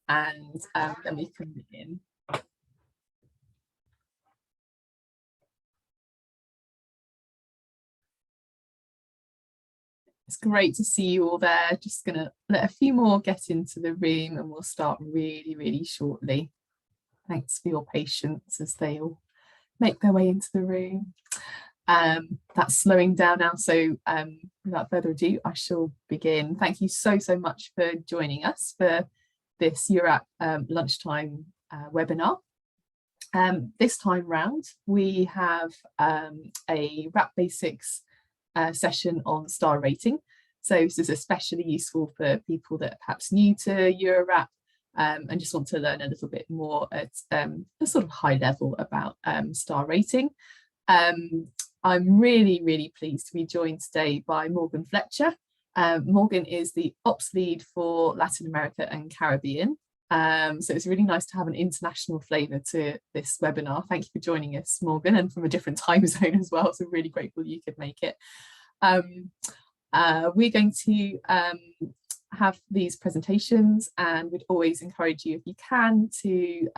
and then we can begin. It's great to see you all there. Just going to let a few more get into the room and we'll start really, really shortly. Thanks for your patience as they all make their way into the room. That's slowing down now, so without further ado, I shall begin. Thank you so much for joining us for this EuroRAP lunchtime webinar. This time round, we have a RAP Basics session on star rating. So this is especially useful for people that are perhaps new to EuroRAP and just want to learn a little bit more at a sort of high level about star rating. I'm really, really pleased to be joined today by Morgan Fletcher. Morgan is the Ops Lead for Latin America and Caribbean. So it's really nice to have an international flavour to this webinar. Thank you for joining us, Morgan, and from a different time zone as well. So really grateful you could make it. We're going to have these presentations, and we'd always encourage you, if you can, to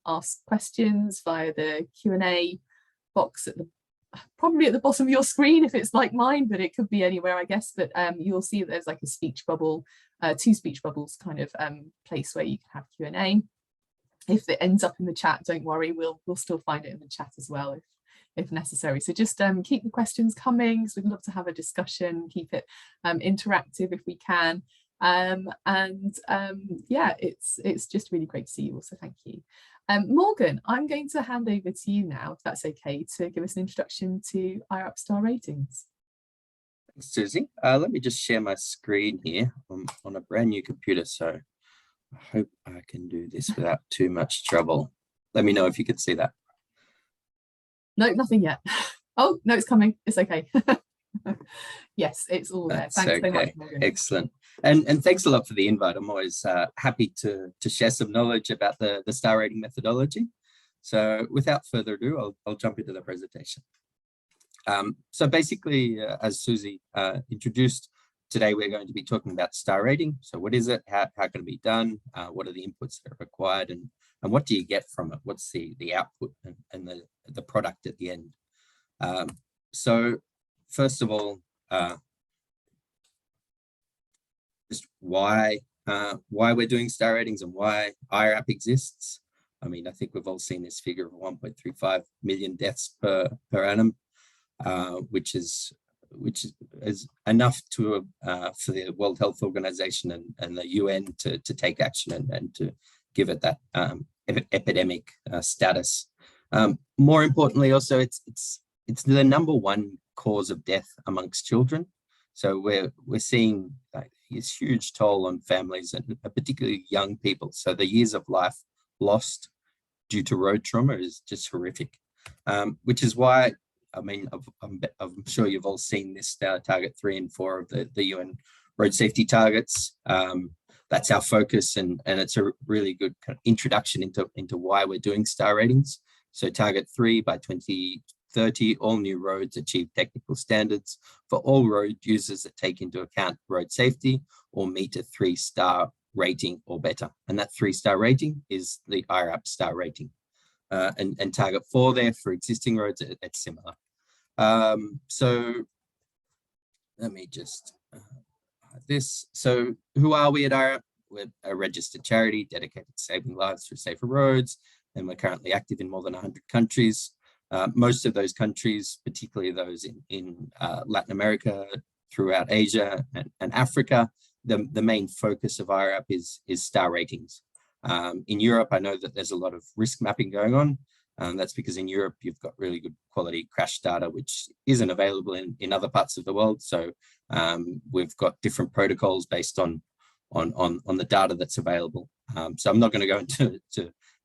ask questions via the Q&A box probably at the bottom of your screen if it's like mine, but it could be anywhere, I guess. But you'll see that there's like a speech bubble, two speech bubbles kind of place where you can have Q&A. If it ends up in the chat, don't worry, we'll still find it in the chat as well if necessary. So just keep the questions coming, because we'd love to have a discussion, keep it interactive if we can. Yeah, it's just really great to see you all, so thank you. Morgan, I'm going to hand over to you now, if that's okay, to give us an introduction to iRAP star ratings. Thanks, Suzy. Let me just share my screen here. I'm on a brand new computer, so I hope I can do this without too much trouble. Let me know if you can see that. No, nothing yet. Oh, no, it's coming. It's okay. Yes, it's all there. That's Thanks okay. so much, Morgan. Excellent. And thanks a lot for the invite. I'm always happy to share some knowledge about the star rating methodology. So without further ado, I'll jump into the presentation. So basically, as Suzy introduced, today we're going to be talking about star rating. So what is it? How can it be done? What are the inputs that are required? And what do you get from it? What's the output and the product at the end? So first of all, just why we're doing star ratings and why iRAP exists. I mean, I think we've all seen this figure of 1.35 million deaths per annum, which is enough to for the World Health Organization and the UN to take action and to give it that epidemic status. More importantly, also it's the #1 cause of death amongst children. So we're seeing this huge toll on families and particularly young people. So the years of life lost due to road trauma is just horrific, which is why, I mean, I'm sure you've all seen this target 3 and 4 of the UN road safety targets. That's our focus, and it's a really good kind of introduction into why we're doing star ratings. So target 3, by 2030, all new roads achieve technical standards for all road users that take into account road safety or meet a 3-star rating or better. And that 3-star rating is the iRAP star rating. And target 4 there for existing roads, it's similar. So let me just this. So who are we at iRAP? We're a registered charity dedicated to saving lives through safer roads, and we're currently active in more than 100 countries. Most of those countries, particularly those in Latin America, throughout Asia and Africa, the main focus of iRAP is star ratings. In Europe, I know that there's a lot of risk mapping going on. That's because in Europe, you've got really good quality crash data, which isn't available in other parts of the world. So we've got different protocols based on the data that's available. So I'm not going to go into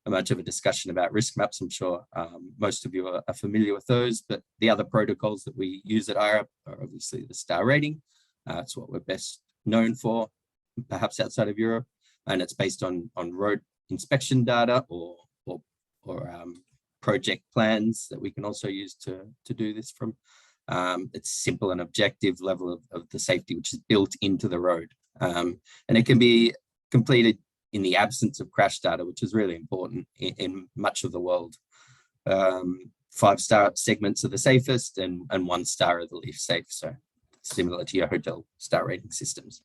much of a discussion about risk maps. I'm sure most of you are familiar with those, but the other protocols that we use at iRAP are obviously the star rating. It's what we're best known for, perhaps outside of Europe, and it's based on road inspection data or project plans that we can also use to do this from. It's simple and objective level of the safety, which is built into the road, and it can be completed in the absence of crash data, which is really important in much of the world. 5-star segments are the safest, and 1-star are the least safe. So similar to your hotel star rating systems.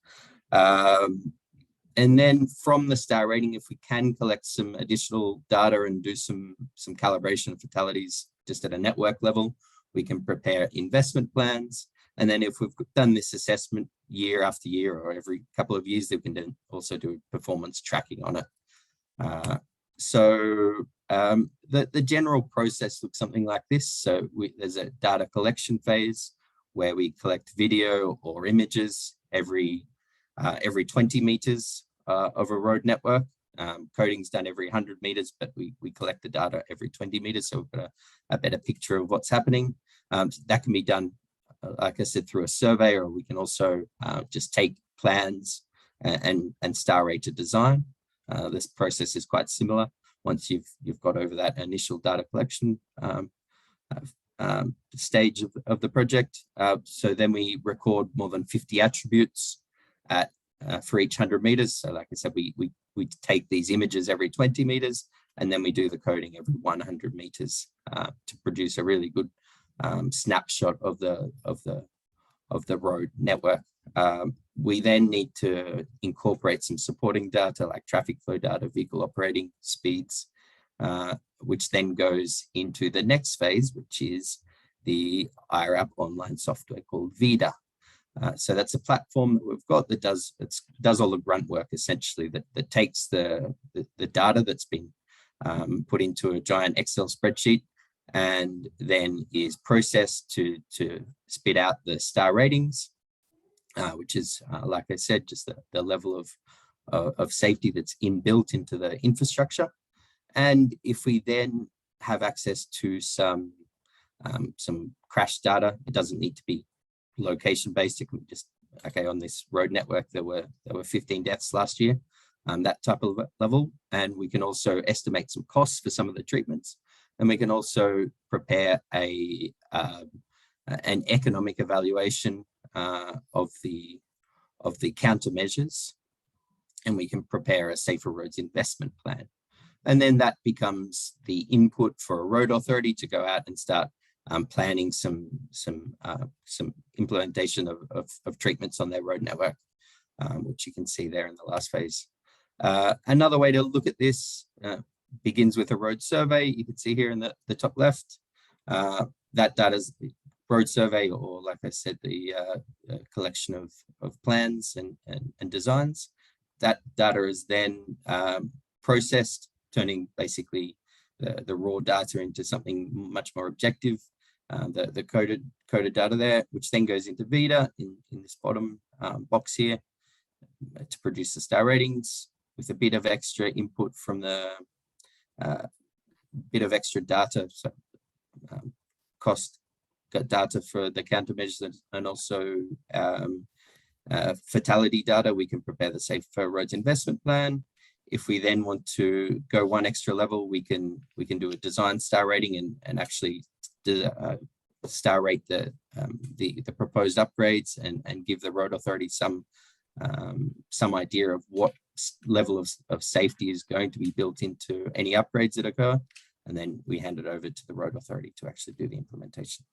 And then from the star rating, if we can collect some additional data and do some calibration of fatalities just at a network level, we can prepare investment plans. And then if we've done this assessment year after year or every couple of years, we can then also do performance tracking on it. The general process looks something like this. So there's a data collection phase where we collect video or images every 20 meters of a road network. Coding's done every 100 meters, but we collect the data every 20 meters, so we've got a better picture of what's happening. That can be done, like I said, through a survey, or we can also just take plans and star rate a design. This process is quite similar once you've got over that initial data collection stage of the project. So then we record more than 50 attributes for each 100 meters. So like I said, we take these images every 20 meters, and then we do the coding every 100 meters to produce a really good snapshot of the road network. We then need to incorporate some supporting data like traffic flow data, vehicle operating speeds, which then goes into the next phase, which is the iRAP online software called VIDA. So that's a platform that we've got that does all the grunt work, essentially, that takes the data that's been put into a giant Excel spreadsheet and then is processed to spit out the star ratings, which is, like I said, just the level of safety that's inbuilt into the infrastructure. And if we then have access to some crash data, it doesn't need to be location based. It can just, okay, on this road network there were 15 deaths last year, that type of level. And we can also estimate some costs for some of the treatments, and we can also prepare an economic evaluation of the countermeasures, and we can prepare a safer roads investment plan. And then that becomes the input for a road authority to go out and start planning some implementation of treatments on their road network, which you can see there in the last phase. Another way to look at this begins with a road survey. You can see here in the top left, that data is the road survey, or like I said, the collection of plans and designs. That data is then processed, turning basically the raw data into something much more objective. The coded data there, which then goes into VIDA in this bottom box here to produce the star ratings, with a bit of extra input from the bit of extra data, so cost data for the countermeasures, and also fatality data. We can prepare the safer roads investment plan. If we then want to go one extra level, we can do a design star rating and actually star rate the proposed upgrades and give the road authority some idea of what level of safety is going to be built into any upgrades that occur, and then we hand it over to the road authority to actually do the implementation.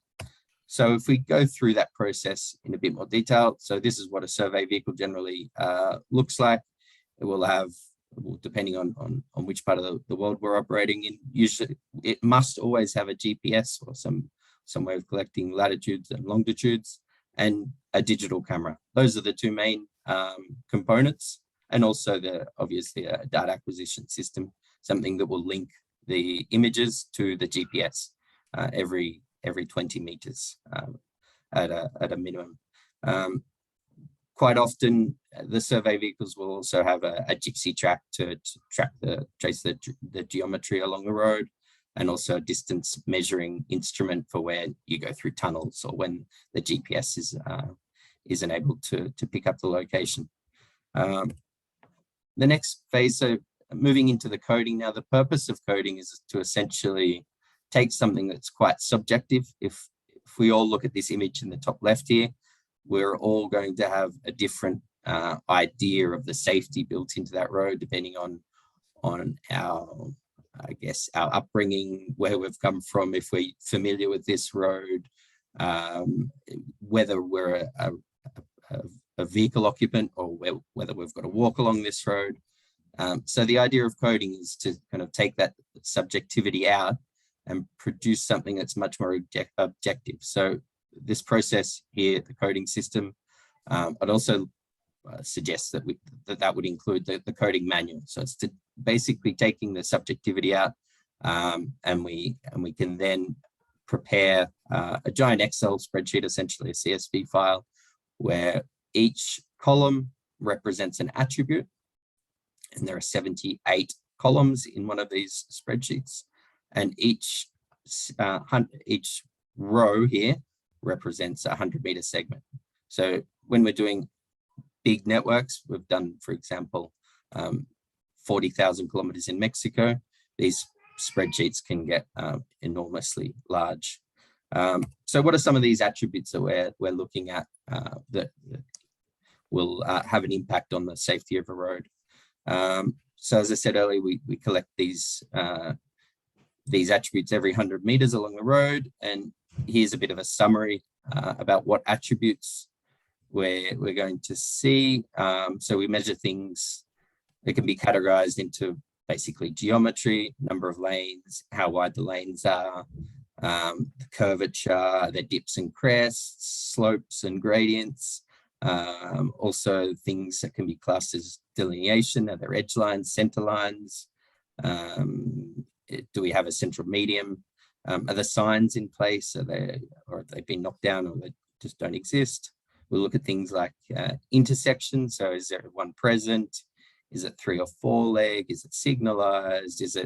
So if we go through that process in a bit more detail, so this is what a survey vehicle generally looks like. It will have, well, depending on which part of the world we're operating in, usually it must always have a GPS or some way of collecting latitudes and longitudes, and a digital camera. Those are the two main components, and also obviously a data acquisition system, something that will link the images to the GPS every 20 meters at a minimum. Quite often, the survey vehicles will also have a gypsy track to trace the geometry along the road, and also a distance measuring instrument for where you go through tunnels or when the GPS isn't able to pick up the location. The next phase, so moving into the coding now, the purpose of coding is to essentially take something that's quite subjective. If we all look at this image in the top left here, we're all going to have a different idea of the safety built into that road, depending on our, I guess, our upbringing, where we've come from, if we're familiar with this road, whether we're a vehicle occupant or whether we've got to walk along this road. So the idea of coding is to kind of take that subjectivity out and produce something that's much more objective. So this process here, the coding system, I'd also suggest that that would include the coding manual. So it's basically taking the subjectivity out, and we can then prepare a giant Excel spreadsheet, essentially a CSV file, where each column represents an attribute, and there are 78 columns in one of these spreadsheets, and each row here represents a 100-meter segment. So when we're doing big networks, we've done, for example, 40,000 kilometers in Mexico, these spreadsheets can get enormously large. So what are some of these attributes that we're looking at that will have an impact on the safety of a road? So as I said earlier, we collect these attributes every 100 meters along the road, and here's a bit of a summary about what attributes we're going to see. So we measure things that can be categorized into basically geometry, number of lanes, how wide the lanes are, the curvature, the dips and crests, slopes and gradients. Also things that can be classed as delineation, are there edge lines, center lines? Do we have a central medium? Are the signs in place? Or have they been knocked down, or they just don't exist? We'll look at things like intersections. So is there one present? Is it 3 or 4 leg? Is it signalized? Does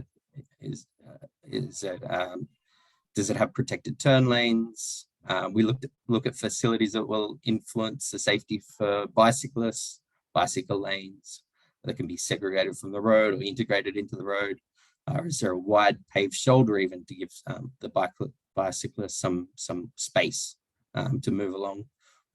it have protected turn lanes? We look at facilities that will influence the safety for bicyclists, bicycle lanes that can be segregated from the road or integrated into the road. Is there a wide paved shoulder even to give the bicyclist some space to move along?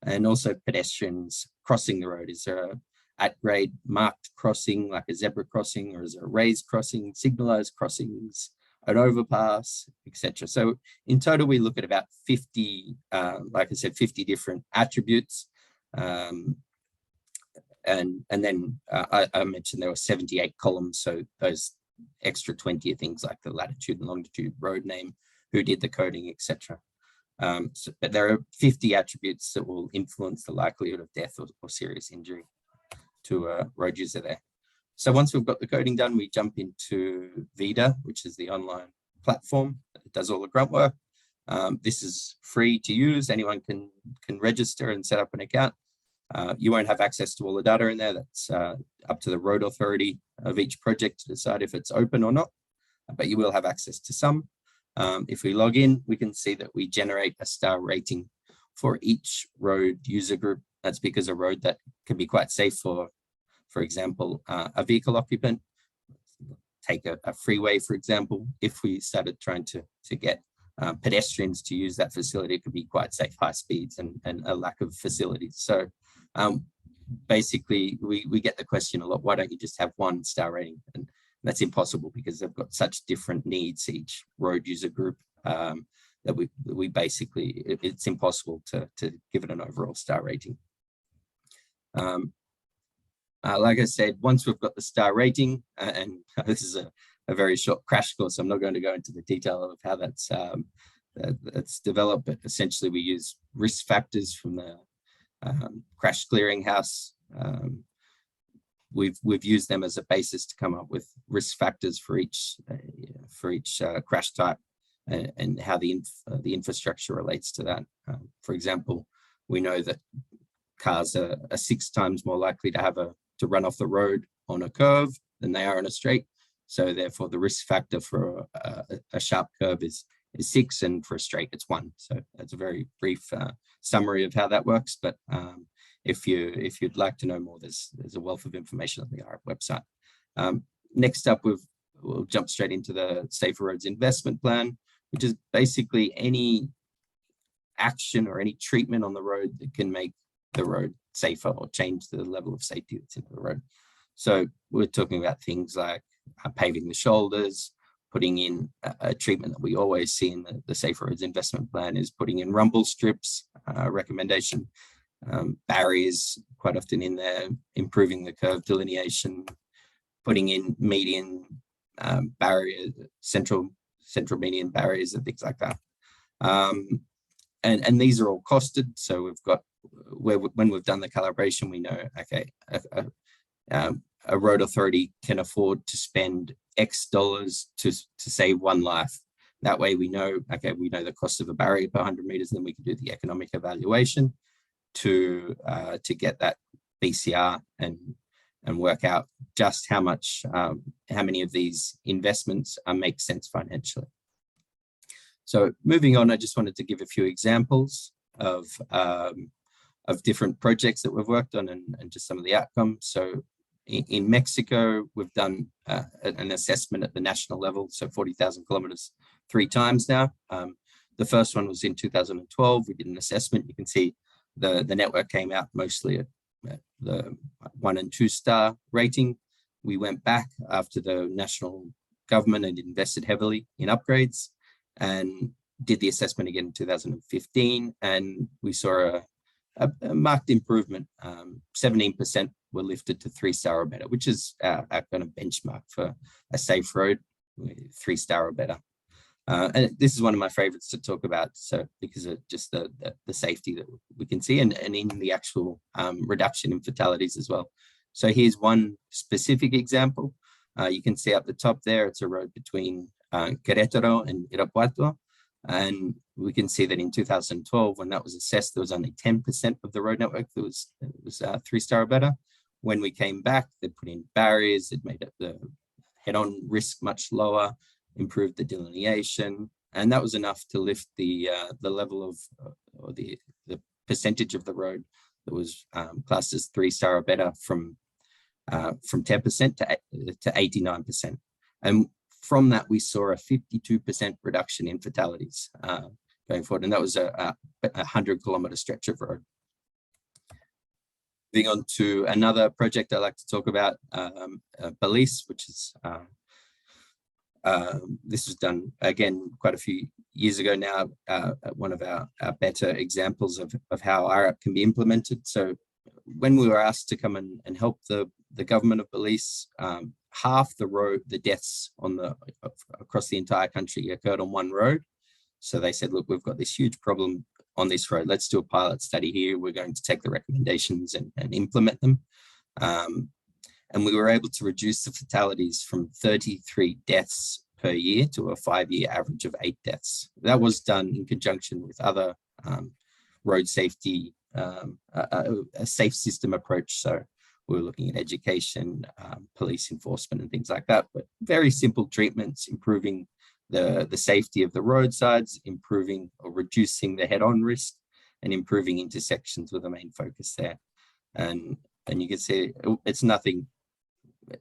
And also pedestrians crossing the road. Is there a at-grade marked crossing like a zebra crossing, or is there a raised crossing, signalized crossings, an overpass, etc.? So in total, we look at about 50, like I said, 50 different attributes. And then I mentioned there were 78 columns. So those extra 20 are things like the latitude and longitude, road name, who did the coding, etc. But there are 50 attributes that will influence the likelihood of death or serious injury to a road user there. So once we've got the coding done, we jump into VIDA, which is the online platform that does all the grunt work. This is free to use. Anyone can register and set up an account. You won't have access to all the data in there. That's up to the road authority of each project to decide if it's open or not, but you will have access to some. If we log in, we can see that we generate a star rating for each road user group. That's because a road that can be quite safe for example, a vehicle occupant. Take a freeway, for example. If we started trying to get pedestrians to use that facility, it could be quite safe, high speeds and a lack of facilities. So basically, we get the question a lot, why don't you just have 1 star rating? And that's impossible because they've got such different needs, each road user group, that we basically, it's impossible to give it an overall star rating. Like I said, once we've got the star rating, and this is a very short crash course, I'm not going to go into the detail of how that's developed, but essentially we use risk factors from the crash clearinghouse. We've used them as a basis to come up with risk factors for each crash type and how the infrastructure relates to that. For example, we know that cars are 6 times more likely to run off the road on a curve than they are on a straight. So therefore the risk factor for a sharp curve is 6, and for a straight it's 1. So that's a very brief summary of how that works. But if you'd like to know more, there's a wealth of information on the iRAP website. Next up, we'll jump straight into the Safer Roads Investment Plan, which is basically any action or any treatment on the road that can make the road safer or change the level of safety that's in the road. So we're talking about things like paving the shoulders, putting in a treatment that we always see in the Safe Roads Investment Plan is putting in rumble strips, recommendation, barriers quite often in there, improving the curve delineation, putting in median barriers, central median barriers and things like that. And these are all costed. So we've got, when we've done the calibration, we know, okay, a road authority can afford to spend X dollars to save one life. That way we know, okay, we know the cost of a barrier per 100 meters, then we can do the economic evaluation to get that BCR and work out just how much, how many of these investments make sense financially. So moving on, I just wanted to give a few examples of different projects that we've worked on and just some of the outcomes. So in Mexico, we've done an assessment at the national level, so 40,000 kilometers 3 times now. The first one was in 2012. We did an assessment. You can see the network came out mostly at the 1 and 2 star rating. We went back after the national government had invested heavily in upgrades and did the assessment again in 2015, and we saw a marked improvement. 17% were lifted to 3-star or better, which is our kind of benchmark for a safe road, 3-star or better. And this is one of my favorites to talk about, so because of just the safety that we can see and in the actual reduction in fatalities as well. So here's one specific example. You can see up the top there, it's a road between Querétaro and Irapuato. And we can see that in 2012, when that was assessed, there was only 10% of the road network that was 3-star or better. When we came back, they put in barriers, it made the head-on risk much lower, improved the delineation, and that was enough to lift the level of, or the percentage of the road that was classed as 3-star or better from 10% to 89%. And from that, we saw a 52% reduction in fatalities going forward, and that was a 100-kilometer stretch of road. Moving on to another project I like to talk about, Belize, which is, this was done, again, quite a few years ago now, one of our better examples of how iRAP can be implemented. So when we were asked to come and help the government of Belize, half the deaths across the entire country occurred on one road. So they said, look, we've got this huge problem on this road. Let's do a pilot study here. We're going to take the recommendations and implement them. And we were able to reduce the fatalities from 33 deaths per year to a 5-year average of 8 deaths. That was done in conjunction with other road safety, a safe system approach. So we were looking at education, police enforcement and things like that, but very simple treatments, improving the safety of the roadsides, improving or reducing the head-on risk, and improving intersections were the main focus there. And you can see it's nothing,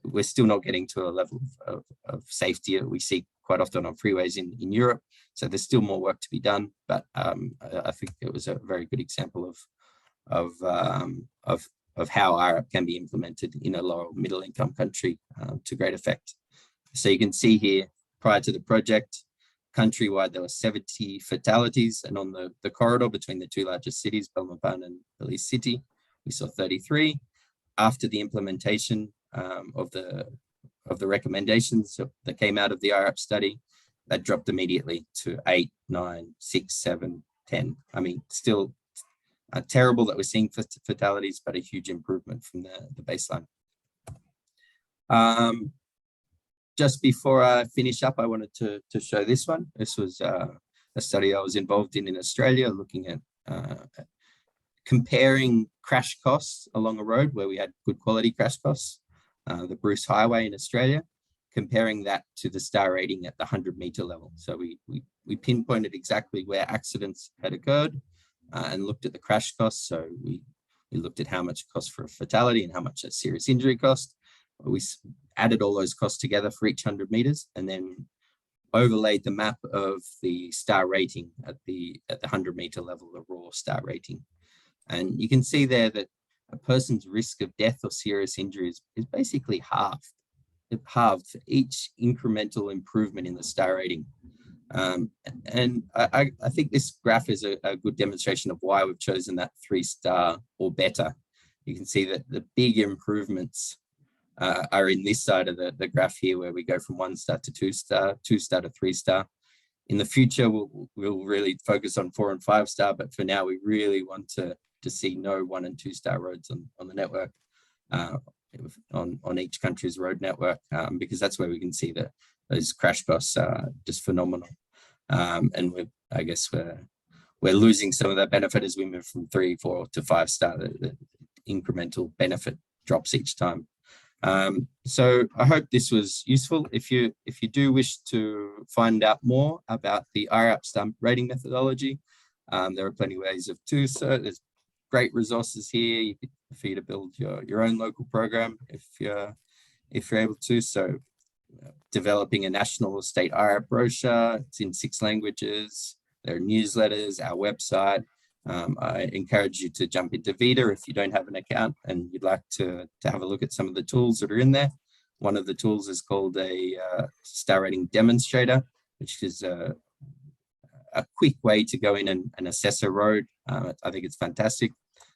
we're still not getting to a level of safety that we see quite often on freeways in Europe. So there's still more work to be done, but I think it was a very good example of how iRAP can be implemented in a low middle income country to great effect. So you can see here, prior to the project, countrywide, there were 70 fatalities, and on the corridor between the 2 largest cities, Belmopan and Belize City, we saw 33. After the implementation of the recommendations that came out of the iRAP study, that dropped immediately to 8, 9, 6, 7, 10. I mean, still terrible that we're seeing fatalities, but a huge improvement from the baseline. Just before I finish up, I wanted to show this one. This was a study I was involved in Australia, looking at comparing crash costs along a road where we had good quality crash costs, the Bruce Highway in Australia, comparing that to the star rating at the 100-meter level. So we pinpointed exactly where accidents had occurred and looked at the crash costs. So we looked at how much it cost for a fatality and how much a serious injury cost. We added all those costs together for each 100 meters and then overlaid the map of the star rating at the 100-meter level, the raw star rating. And you can see there that a person's risk of death or serious injuries is basically halved. It halved for each incremental improvement in the star rating. And I think this graph is a good demonstration of why we've chosen that 3-star or better. You can see that the big improvements are in this side of the graph here, where we go from 1-star to 2-star, 2-star to 3-star. In the future, we'll really focus on 4 and 5-star, but for now, we really want to see no 1 and 2-star roads on the network, on each country's road network, because that's where we can see that those crash costs are just phenomenal. And I guess we're losing some of that benefit as we move from 3, 4 to 5-star. The incremental benefit drops each time. So I hope this was useful. If you do wish to find out more about the iRAP star rating methodology, there are plenty of ways of doing so. There's great resources here for you to build your own local program if you're able to. So developing a national or state iRAP brochure, it's in 6 languages. There are newsletters, our website. I encourage you to jump into Vida if you don't have an account and you'd like to have a look at some of the tools that are in there. One of the tools is called a star rating demonstrator, which is a quick way to go in and assess a road. I think it's fantastic.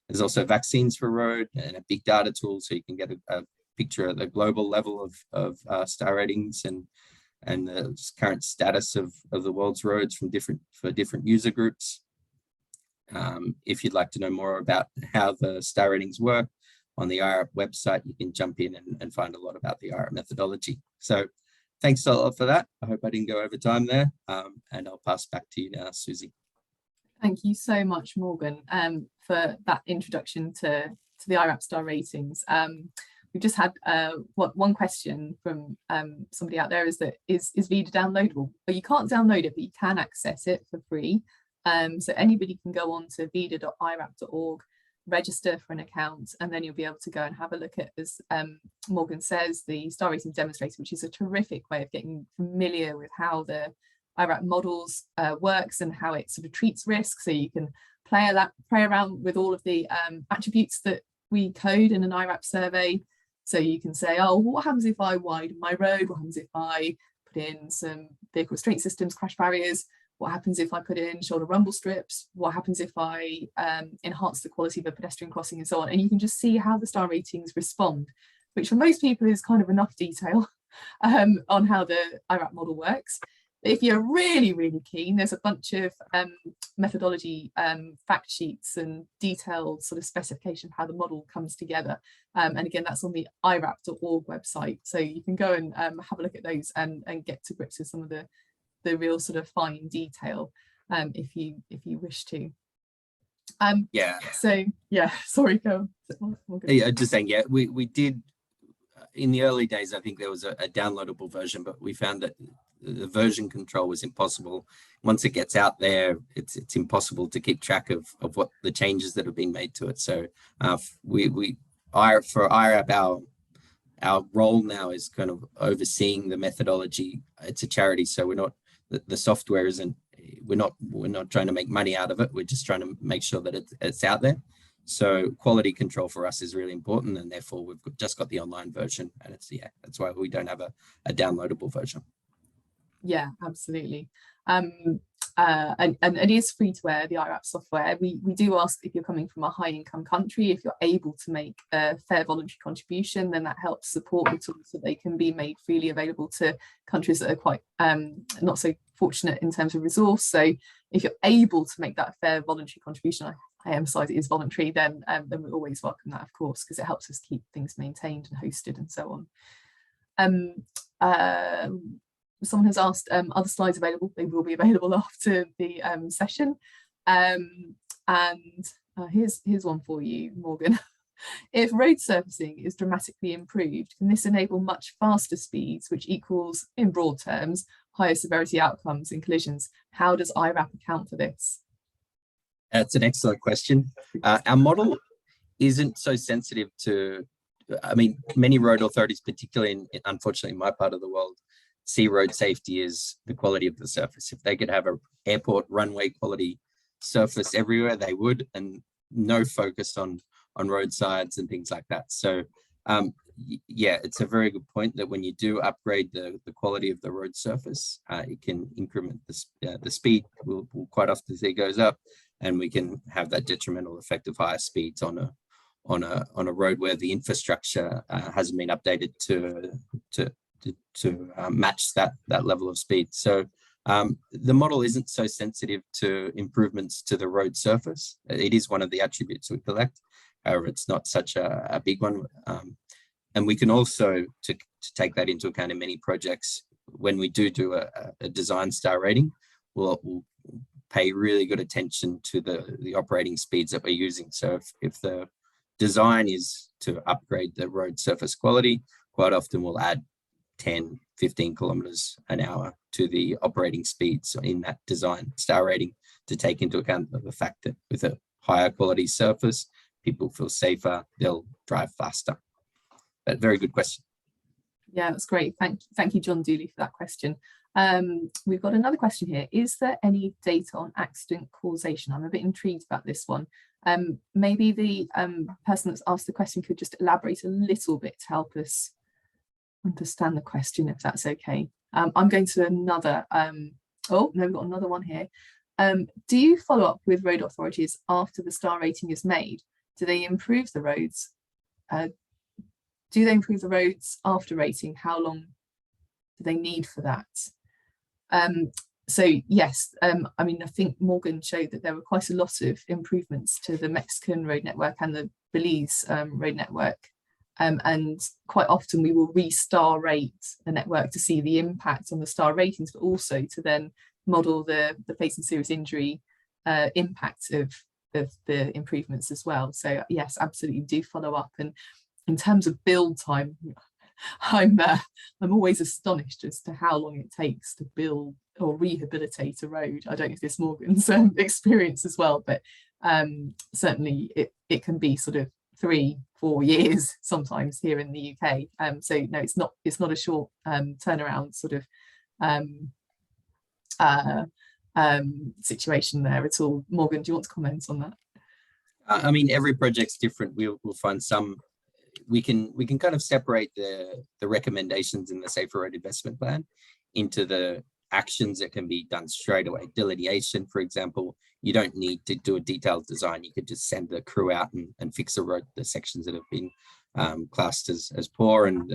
There's also vaccines for road and a big data tool, so you can get a picture at the global level of star ratings and the current status of the world's roads for different user groups. If you'd like to know more about how the star ratings work, on the iRAP website, you can jump in and find a lot about the iRAP methodology. So thanks a lot for that. I hope I didn't go over time there, and I'll pass back to you now, Suzy. Thank you so much, Morgan, for that introduction to the iRAP star ratings. We've just had one question from somebody out there, is Vida downloadable? But you can't download it, but you can access it for free. So anybody can go on to vida.irap.org, register for an account, and then you'll be able to go and have a look at, as Morgan says, the star rating demonstrator, which is a terrific way of getting familiar with how the iRAP models works and how it sort of treats risk. So you can play around with all of the attributes that we code in an iRAP survey. So you can say, oh, what happens if I widen my road? What happens if I put in some vehicle restraint systems, crash barriers? What happens if I put in shoulder rumble strips? What happens if I enhance the quality of a pedestrian crossing, and so on? And you can just see how the star ratings respond, which for most people is kind of enough detail on how the iRAP model works. But if you're really, really keen, there's a bunch of methodology fact sheets and detailed sort of specification of how the model comes together. And again, that's on the irap.org website. So you can go and have a look at those and get to grips with some of the real sort of fine detail if you wish to. Yeah. So yeah, sorry, go on. Yeah, just saying, yeah, we did in the early days. I think there was a downloadable version, but we found that the version control was impossible. Once it gets out there, it's impossible to keep track of what the changes that have been made to it. So for iRAP, our role now is kind of overseeing the methodology. It's a charity, so we're not, the software isn't, we're not trying to make money out of it. We're just trying to make sure that it's out there. So quality control for us is really important, and therefore we've just got the online version, and that's why we don't have a downloadable version. Yeah, absolutely. And it is free to wear, the iRAP software. We do ask, if you're coming from a high income country, if you're able to make a fair voluntary contribution, then that helps support the tools so they can be made freely available to countries that are quite not so fortunate in terms of resource. So if you're able to make that fair voluntary contribution, I emphasize it is voluntary, then we always welcome that, of course, because it helps us keep things maintained and hosted and so on. Someone has asked, are the slides available? They will be available after the session. Here's one for you, Morgan. If road surfacing is dramatically improved, can this enable much faster speeds, which equals, in broad terms, higher severity outcomes in collisions? How does iRAP account for this? That's an excellent question. Our model isn't so sensitive to, I mean, many road authorities, particularly unfortunately in my part of the world, see road safety as the quality of the surface. If they could have an airport runway quality surface everywhere, they would. And no focus on roadsides and things like that. So yeah, it's a very good point that when you do upgrade the quality of the road surface, it can increment the speed. We'll quite often see it goes up, and we can have that detrimental effect of higher speeds on a road where the infrastructure hasn't been updated to match that level of speed. So the model isn't so sensitive to improvements to the road surface. It is one of the attributes we collect. However, it's not such a big one. And we can also, to take that into account in many projects, when we do a design star rating, we'll pay really good attention to the operating speeds that we're using. So if the design is to upgrade the road surface quality, quite often we'll add 10, 15 kilometers an hour to the operating speeds in that design star rating, to take into account the fact that with a higher quality surface, people feel safer, they'll drive faster. But very good question. Yeah, that's great. Thank you, John Dooley, for that question. We've got another question here. Is there any data on accident causation? I'm a bit intrigued about this one. Maybe the person that's asked the question could just elaborate a little bit to help us understand the question, if that's okay. I'm going to another, oh, no, we've got another one here. Do you follow up with road authorities after the star rating is made? Do they improve the roads? Do they improve the roads after rating? How long do they need for that? So yes, I mean, I think Morgan showed that there were quite a lot of improvements to the Mexican road network and the Belize road network. And quite often we will re-star rate the network to see the impact on the star ratings, but also to then model the facing serious injury impact of the improvements as well. So yes, absolutely do follow up. And in terms of build time, I'm always astonished as to how long it takes to build or rehabilitate a road. I don't know if this Morgan's experience as well, but certainly it can be sort of 3-4 years sometimes here in the UK. So no, it's not a short turnaround sort of situation there at all. Morgan, do you want to comment on that? I mean, every project's different. We'll find some. We can kind of separate the recommendations in the Safer Road Investment Plan into the actions that can be done straight away. Delineation, for example, you don't need to do a detailed design. You could just send the crew out and fix the sections that have been classed as poor and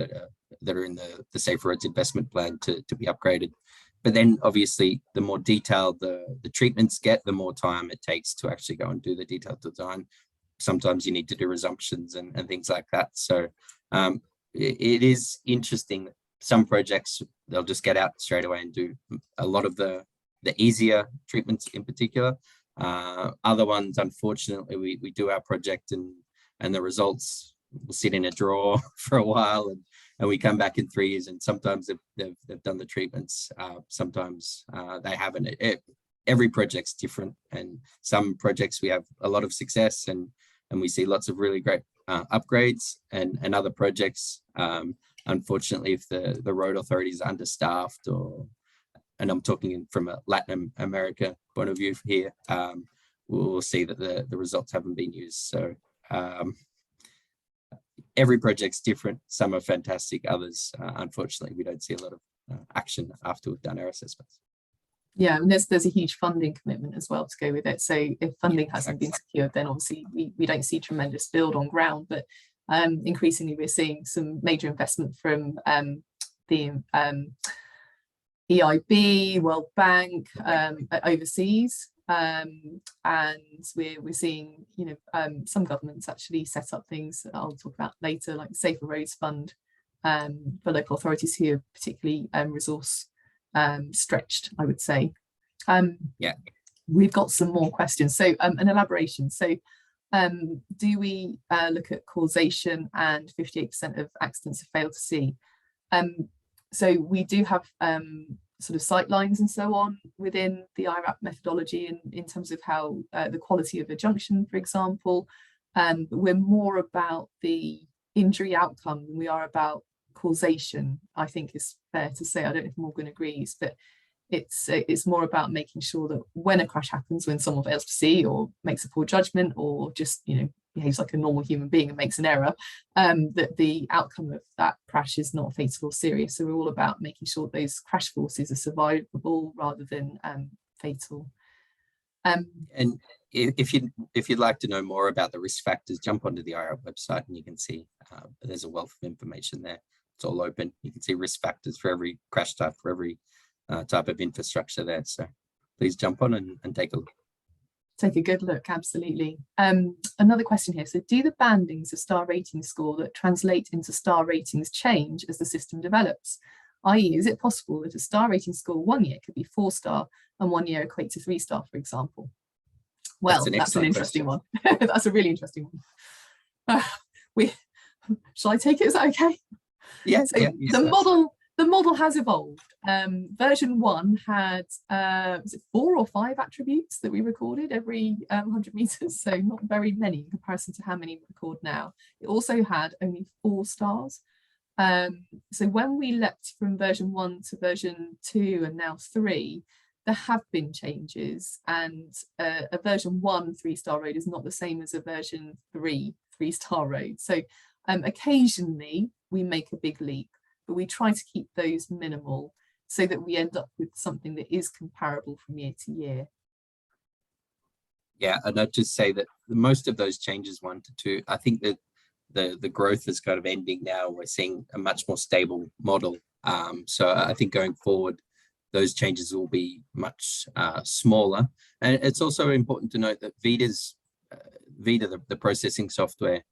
that are in the Safer Roads Investment Plan to be upgraded. But then obviously the more detailed the treatments get, the more time it takes to actually go and do the detailed design. Sometimes you need to do resumptions and things like that. So it is interesting that some projects, they'll just get out straight away and do a lot of the easier treatments in particular. Other ones, unfortunately, we do our project and the results will sit in a drawer for a while and we come back in 3 years and sometimes they've done the treatments. Sometimes they haven't. Every project's different, and some projects we have a lot of success and we see lots of really great upgrades, and other projects, unfortunately, if the road authority is understaffed, and I'm talking from a Latin America point of view here, we'll see that the results haven't been used. So every project's different. Some are fantastic, others, unfortunately, we don't see a lot of action after we've done our assessments. Yeah, and there's a huge funding commitment as well to go with it. So if funding hasn't been secured, then obviously we don't see tremendous build on ground. But increasingly, we're seeing some major investment from the EIB, World Bank, overseas, and we're seeing some governments actually set up things that I'll talk about later, like the Safer Roads Fund for local authorities who are particularly resource stretched, I would say. Yeah, we've got some more questions. So an elaboration. So do we look at causation, and 58% of accidents have failed to see? So we do have sort of sight lines and so on within the iRAP methodology in terms of how the quality of a junction, for example. But we're more about the injury outcome than we are about causation, I think is fair to say. I don't know if Morgan agrees, but It's more about making sure that when a crash happens, when someone fails to see or makes a poor judgment, or just behaves like a normal human being and makes an error, that the outcome of that crash is not fatal or serious. So we're all about making sure those crash forces are survivable rather than fatal. And if you'd like to know more about the risk factors, jump onto the iRAP website and you can see there's a wealth of information there. It's all open. You can see risk factors for every crash type, for every type of infrastructure there. So please jump on and take a look. Take a good look, absolutely. Another question here. So do the bandings of star rating score that translate into star ratings change as the system develops? I.e., is it possible that a star rating score 1 year could be 4-star and 1 year equate to 3-star, for example? Well, that's an interesting one. That's a really interesting one. Shall I take it? Is that okay? Yes. So the model has evolved. Version 1 had was it 4 or 5 attributes that we recorded every 100 meters, so not very many in comparison to how many we record now. It also had only 4 stars. So when we leapt from version 1 to version 2 and now 3, there have been changes, and a version 1 3-star road is not the same as a version 3 3-star road. So occasionally we make a big leap, but we try to keep those minimal so that we end up with something that is comparable from year to year. Yeah, and I'd just say that most of those changes 1 to 2, I think that the growth is kind of ending now. We're seeing a much more stable model. So I think going forward, those changes will be much smaller. And it's also important to note that Vida, the processing software,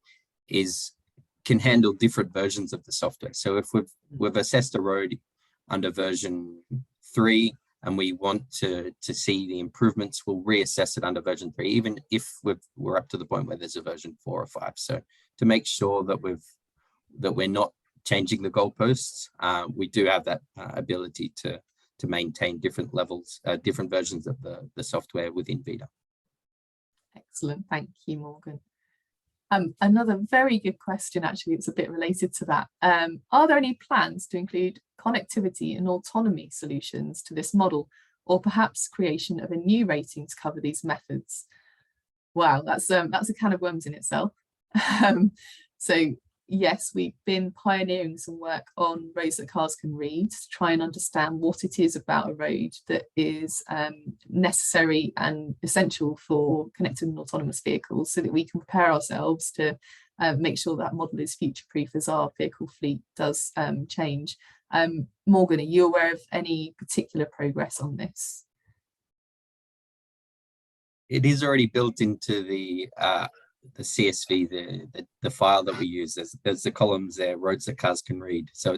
can handle different versions of the software. So if we've assessed a road under version 3 and we want to see the improvements, we'll reassess it under version 3, even if we're up to the point where there's a version 4 or 5. So to make sure that we're not changing the goalposts, we do have that ability to maintain different levels, different versions of the software within Vida. Excellent, thank you, Morgan. Another very good question, actually, it's a bit related to that. Are there any plans to include connectivity and autonomy solutions to this model, or perhaps creation of a new rating to cover these methods? Wow, that's a can of worms in itself. So yes, we've been pioneering some work on roads that cars can read to try and understand what it is about a road that is necessary and essential for connected and autonomous vehicles, so that we can prepare ourselves to make sure that model is future-proof as our vehicle fleet does change. Morgan, are you aware of any particular progress on this? It is already built into the CSV, the file that we use. There's the columns there, roads that cars can read. So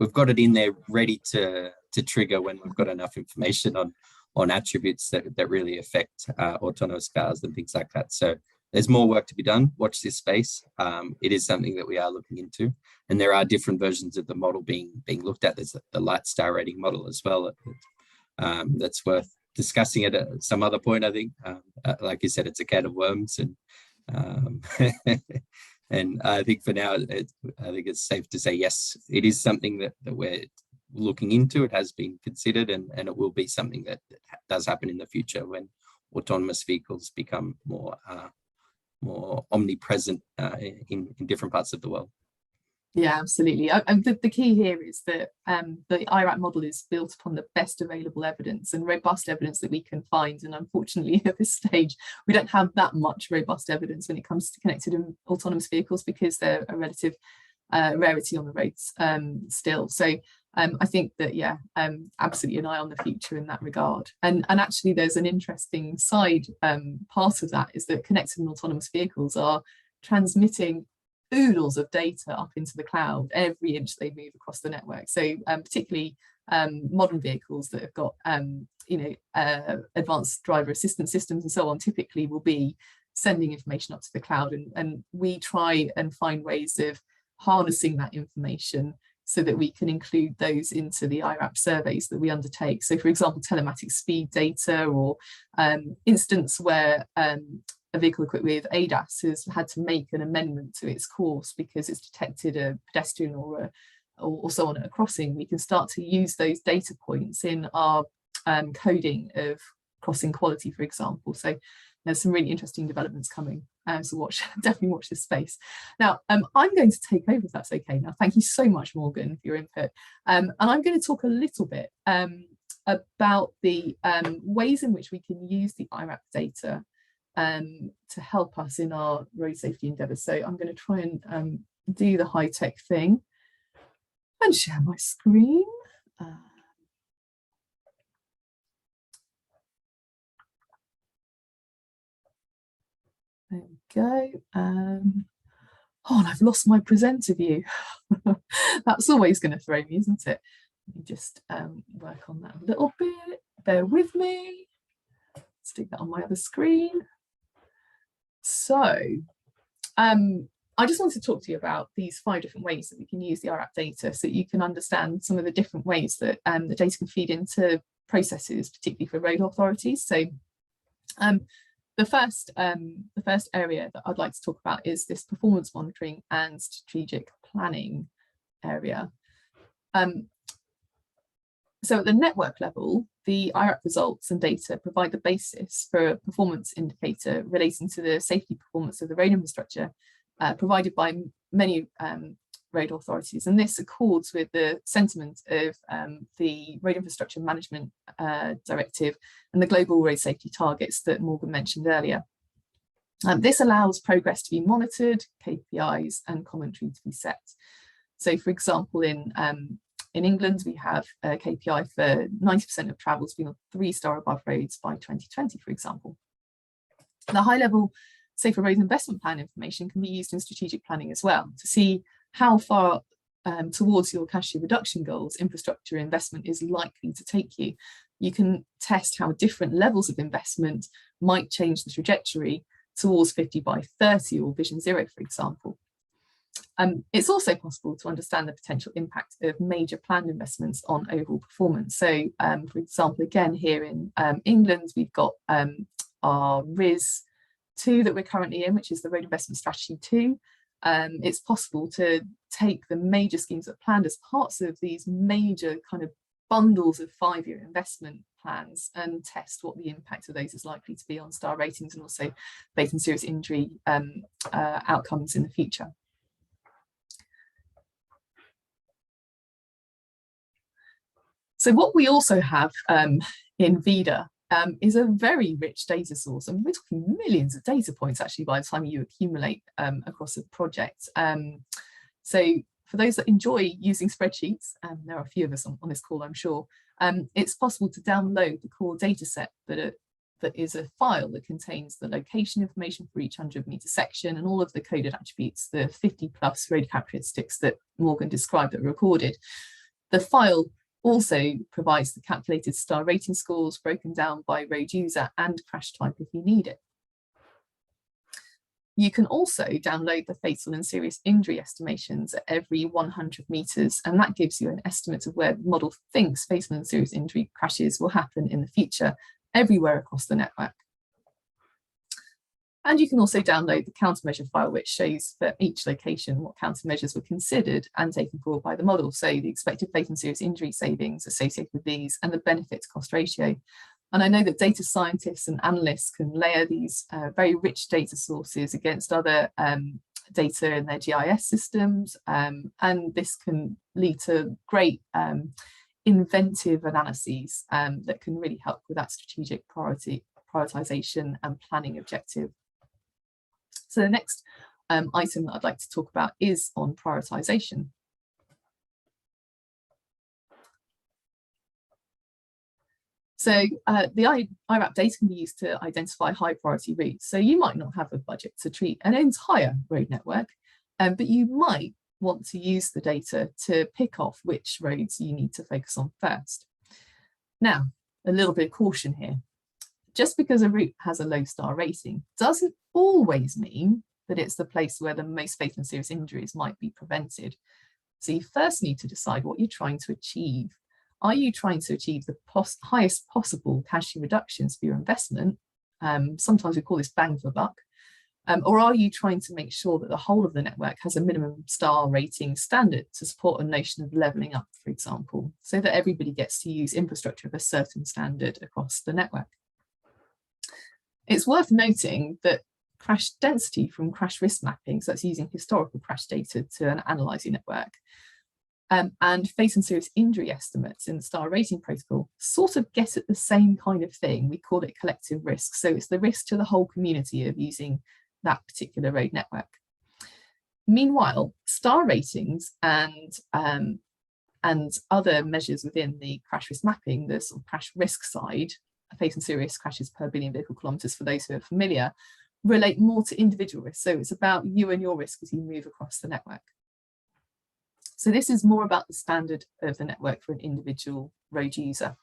we've got it in there ready to trigger when we've got enough information on attributes that really affect autonomous cars and things like that. So there's more work to be done. Watch this space. It is something that we are looking into, and there are different versions of the model being looked at. There's the light star rating model as well. That's worth discussing it at some other point, I think. Like you said, it's a can of worms, and and I think for now, I think it's safe to say yes, it is something that we're looking into. It has been considered, and it will be something that does happen in the future when autonomous vehicles become more omnipresent in different parts of the world. Yeah, absolutely. The key here is that the iRAP model is built upon the best available evidence and robust evidence that we can find. And unfortunately, at this stage, we don't have that much robust evidence when it comes to connected and autonomous vehicles, because they're a relative rarity on the roads still. So I think that, yeah, absolutely an eye on the future in that regard. And actually, there's an interesting side part of that, is that connected and autonomous vehicles are transmitting oodles of data up into the cloud every inch they move across the network. So particularly modern vehicles that have got advanced driver assistance systems and so on, typically will be sending information up to the cloud, and we try and find ways of harnessing that information so that we can include those into the iRAP surveys that we undertake. So for example, telematic speed data, or instance where a vehicle equipped with ADAS has had to make an amendment to its course because it's detected a pedestrian or or so on at a crossing, we can start to use those data points in our coding of crossing quality, for example. So there's some really interesting developments coming. So definitely watch this space. Now, I'm going to take over if that's okay. Now, thank you so much, Morgan, for your input. And I'm going to talk a little bit about the ways in which we can use the iRAP data to help us in our road safety endeavours. So I'm going to try and do the high-tech thing and share my screen. There we go. Oh, and I've lost my presenter view. That's always going to throw me, isn't it? Let me just work on that a little bit. Bear with me. Stick that on my other screen. So I just want to talk to you about these 5 different ways that we can use the iRAP data so that you can understand some of the different ways that the data can feed into processes, particularly for road authorities. So the first area that I'd like to talk about is this performance monitoring and strategic planning area. So at the network level, the iRAP results and data provide the basis for a performance indicator relating to the safety performance of the road infrastructure provided by many road authorities. And this accords with the sentiment of the Road Infrastructure Management Directive and the global road safety targets that Morgan mentioned earlier. This allows progress to be monitored, KPIs and commentary to be set. So for example, in England, we have a KPI for 90% of travels being on 3-star above roads by 2020, for example. The high-level Safer Roads Investment Plan information can be used in strategic planning as well to see how far towards your casualty reduction goals infrastructure investment is likely to take you. You can test how different levels of investment might change the trajectory towards 50 by 30 or Vision Zero, for example. It's also possible to understand the potential impact of major planned investments on overall performance. So, for example, again, here in England, we've got our RIS 2 that we're currently in, which is the Road Investment Strategy 2. It's possible to take the major schemes that are planned as parts of these major kind of bundles of 5-year investment plans and test what the impact of those is likely to be on star ratings and also fatal and serious injury outcomes in the future. So what we also have in VIDA is a very rich data source, and we're talking millions of data points actually by the time you accumulate across a project. So for those that enjoy using spreadsheets, there are a few of us on this call, I'm sure, it's possible to download the core data set that is a file that contains the location information for each 100-meter section and all of the coded attributes, the 50+ road characteristics that Morgan described that were recorded. The file also provides the calculated star rating scores broken down by road user and crash type if you need it. You can also download the fatal and serious injury estimations at every 100 meters, and that gives you an estimate of where the model thinks fatal and serious injury crashes will happen in the future everywhere across the network. And you can also download the countermeasure file, which shows for each location what countermeasures were considered and taken forward by the model. So the expected fatal and serious injury savings associated with these and the benefit to cost ratio. And I know that data scientists and analysts can layer these very rich data sources against other data in their GIS systems. And this can lead to great inventive analyses that can really help with that strategic prioritization and planning objective. So the next item that I'd like to talk about is on prioritization. So the iRAP data can be used to identify high priority routes. So you might not have a budget to treat an entire road network, but you might want to use the data to pick off which roads you need to focus on first. Now, a little bit of caution here. Just because a route has a low star rating doesn't always mean that it's the place where the most fatal and serious injuries might be prevented. So you first need to decide what you're trying to achieve. Are you trying to achieve the highest possible casualty reductions for your investment? Sometimes we call this bang for buck. Or are you trying to make sure that the whole of the network has a minimum star rating standard to support a notion of levelling up, for example, so that everybody gets to use infrastructure of a certain standard across the network? It's worth noting that crash density from crash risk mapping, so that's using historical crash data to analyse your network, and face and serious injury estimates in the star rating protocol sort of get at the same kind of thing. We call it collective risk. So it's the risk to the whole community of using that particular road network. Meanwhile, star ratings and other measures within the crash risk mapping, the sort of crash risk side, face and serious crashes per billion vehicle kilometres for those who are familiar, relate more to individual risk. So it's about you and your risk as you move across the network. So this is more about the standard of the network for an individual road user.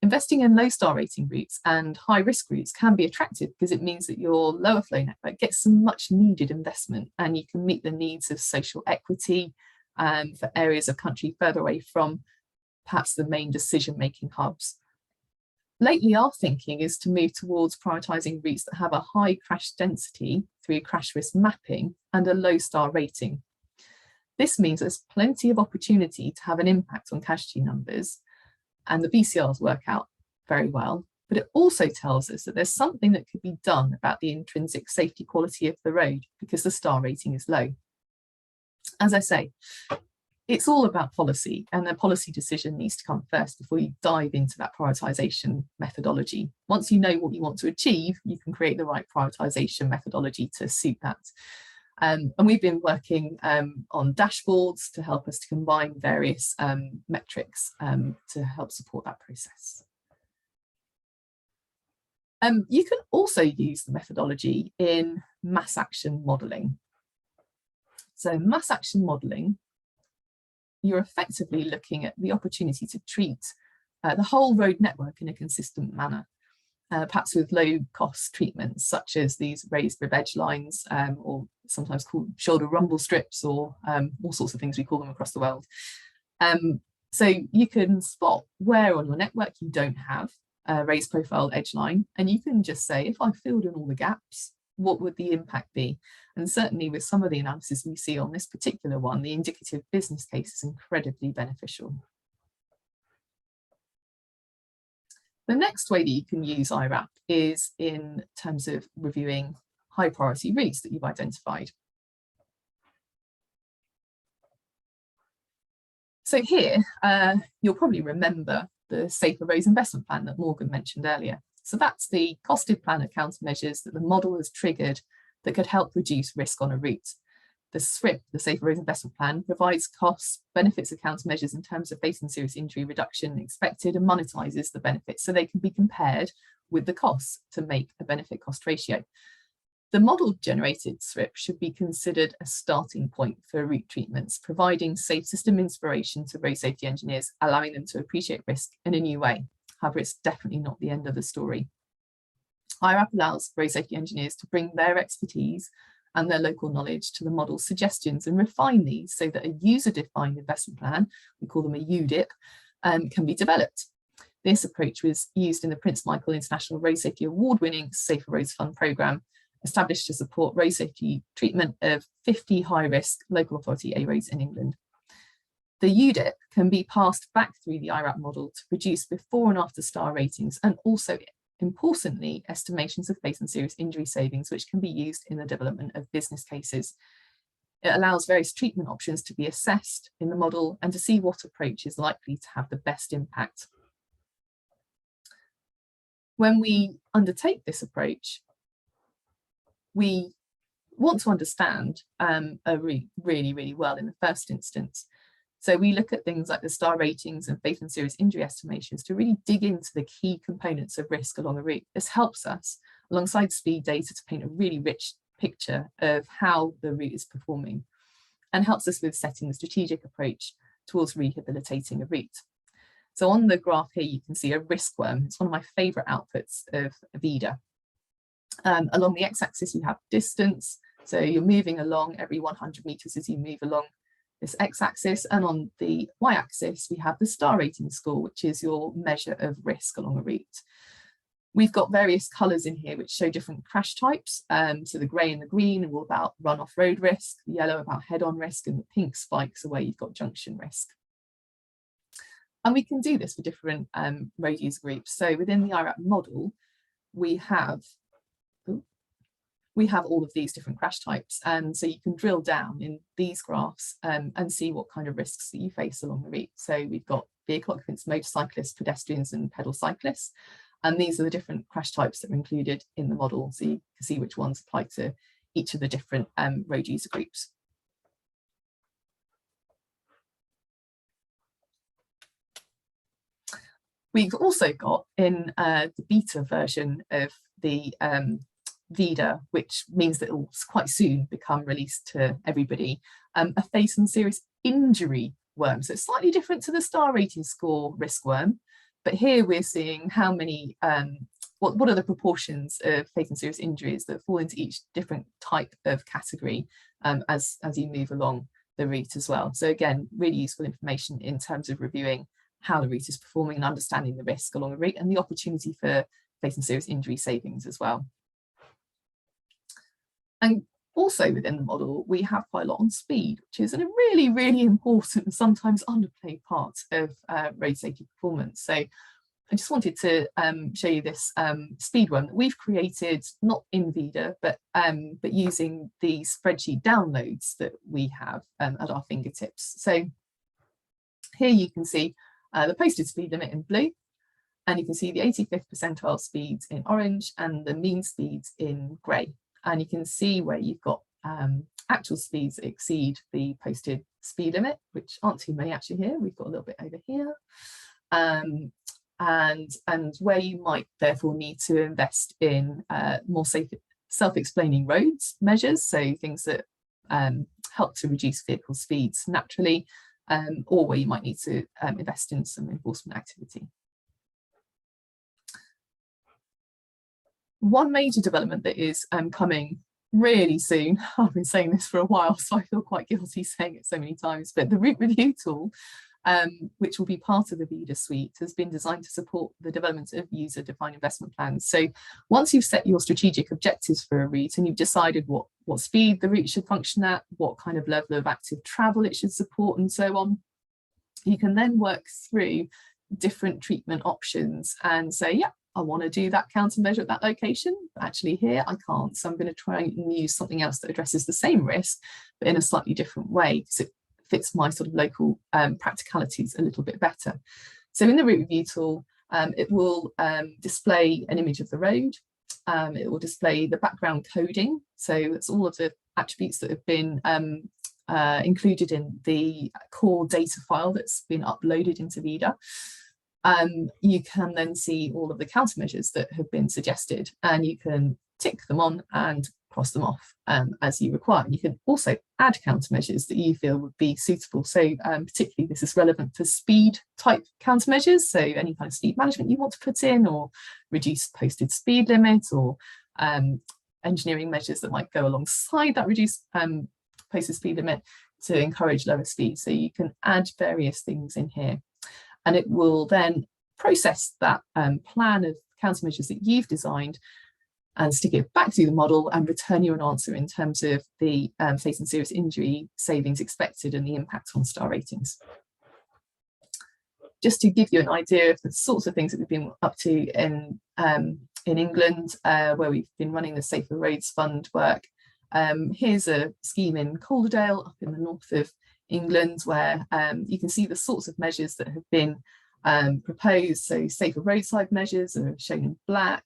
Investing in low star rating routes and high risk routes can be attractive because it means that your lower flow network gets some much needed investment, and you can meet the needs of social equity for areas of country further away from perhaps the main decision-making hubs. Lately, our thinking is to move towards prioritising routes that have a high crash density through crash risk mapping and a low star rating. This means there's plenty of opportunity to have an impact on casualty numbers, and the BCRs work out very well, but it also tells us that there's something that could be done about the intrinsic safety quality of the road because the star rating is low. As I say, it's all about policy, and the policy decision needs to come first before you dive into that prioritisation methodology. Once you know what you want to achieve, you can create the right prioritisation methodology to suit that. And we've been working on dashboards to help us to combine various metrics to help support that process. You can also use the methodology in mass action modelling. So mass action modelling, you're effectively looking at the opportunity to treat the whole road network in a consistent manner. Perhaps with low-cost treatments such as these raised rib edge lines, or sometimes called shoulder rumble strips, or all sorts of things we call them across the world. So you can spot where on your network you don't have a raised profile edge line, and you can just say, if I filled in all the gaps, what would the impact be? And certainly with some of the analysis we see on this particular one, the indicative business case is incredibly beneficial. The next way that you can use iRAP is in terms of reviewing high priority routes that you've identified. So here, you'll probably remember the Safer Roads Investment Plan that Morgan mentioned earlier. So that's the costed plan of countermeasures that the model has triggered that could help reduce risk on a route. The SRIP, the Safer Roads Investment Plan, provides costs, benefits of countermeasures in terms of face and serious injury reduction expected, and monetises the benefits so they can be compared with the costs to make a benefit cost ratio. The model-generated SRIP should be considered a starting point for route treatments, providing safe system inspiration to road safety engineers, allowing them to appreciate risk in a new way. However, it's definitely not the end of the story. iRAP allows road safety engineers to bring their expertise and their local knowledge to the model's suggestions and refine these so that a user-defined investment plan, we call them a UDIP, can be developed. This approach was used in the Prince Michael International Road Safety Award-winning Safer Roads Fund programme, established to support road safety treatment of 50 high-risk local authority A roads in England. The UDIP can be passed back through the iRAP model to produce before and after star ratings, and also, importantly, estimations of face and serious injury savings, which can be used in the development of business cases. It allows various treatment options to be assessed in the model and to see what approach is likely to have the best impact. When we undertake this approach, we want to understand a route really, really well in the first instance. So we look at things like the star ratings and face and serious injury estimations to really dig into the key components of risk along a route. This helps us, alongside speed data, to paint a really rich picture of how the route is performing, and helps us with setting the strategic approach towards rehabilitating a route. So on the graph here, you can see a risk worm. It's one of my favourite outputs of VIDA. Along the x-axis, you have distance. So you're moving along every 100 metres as you move along this x-axis, and on the y-axis we have the star rating score, which is your measure of risk along a route. We've got various colours in here which show different crash types. So the grey and the green are all about run-off road risk, the yellow about head-on risk, and the pink spikes are where you've got junction risk. And we can do this for different road user groups. So within the iRAP model, we have all of these different crash types. And so you can drill down in these graphs and see what kind of risks that you face along the route. So we've got vehicle occupants, motorcyclists, pedestrians, and pedal cyclists. And these are the different crash types that are included in the model. So you can see which ones apply to each of the different road user groups. We've also got in the beta version of the VIDA, which means that it will quite soon become released to everybody, a face and serious injury worm. So it's slightly different to the star rating score risk worm, but here we're seeing how many, what are the proportions of face and serious injuries that fall into each different type of category as you move along the route as well. So again, really useful information in terms of reviewing how the route is performing and understanding the risk along the route and the opportunity for face and serious injury savings as well. And also within the model, we have quite a lot on speed, which is a really, really important and sometimes underplayed part of road safety performance. So I just wanted to show you this speed one that we've created, not in VIDA, but using the spreadsheet downloads that we have at our fingertips. So here you can see the posted speed limit in blue, and you can see the 85th percentile speeds in orange and the mean speeds in grey. And you can see where you've got actual speeds that exceed the posted speed limit, which aren't too many actually here. We've got a little bit over here. And where you might therefore need to invest in more safe self-explaining roads measures, so things that help to reduce vehicle speeds naturally, or where you might need to invest in some enforcement activity. One major development that is coming really soon, I've been saying this for a while, so I feel quite guilty saying it so many times, but the route review tool, which will be part of the VIDA suite, has been designed to support the development of user-defined investment plans. So once you've set your strategic objectives for a route and you've decided what speed the route should function at, what kind of level of active travel it should support and so on, you can then work through different treatment options and say, yeah, I want to do that countermeasure at that location, but actually here I can't. So I'm going to try and use something else that addresses the same risk, but in a slightly different way, because it fits my sort of local practicalities a little bit better. So in the route review tool, it will display an image of the road. It will display the background coding. So it's all of the attributes that have been included in the core data file that's been uploaded into VIDA. You can then see all of the countermeasures that have been suggested, and you can tick them on and cross them off as you require. You can also add countermeasures that you feel would be suitable. So particularly this is relevant for speed type countermeasures. So any kind of speed management you want to put in, or reduce posted speed limit, or engineering measures that might go alongside that reduced posted speed limit to encourage lower speed. So you can add various things in here, and it will then process that plan of countermeasures that you've designed and stick it back through the model and return you an answer in terms of the face and serious injury savings expected and the impact on star ratings. Just to give you an idea of the sorts of things that we've been up to in England, where we've been running the Safer Roads Fund work. Here's a scheme in Calderdale up in the north of England, where you can see the sorts of measures that have been proposed. So safer roadside measures are shown in black.